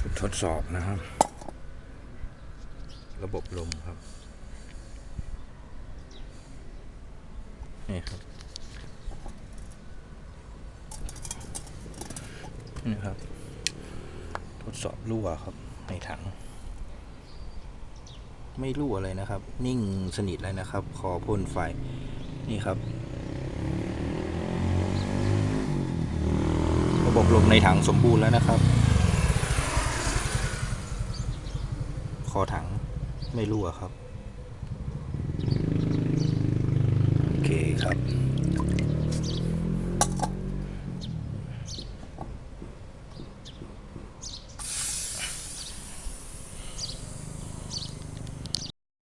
จุดทดสอบนะครับระบบลมครับนี่ครับนี่ครับทดสอบรั่วครับในถังไม่รั่วเลยนะครับนิ่งสนิทเลยนะครับคอพ่นไฟนี่ครับระบบลมในถังสมบูรณ์แล้วนะครับคอถังไม่รั่วครับโอเคครับ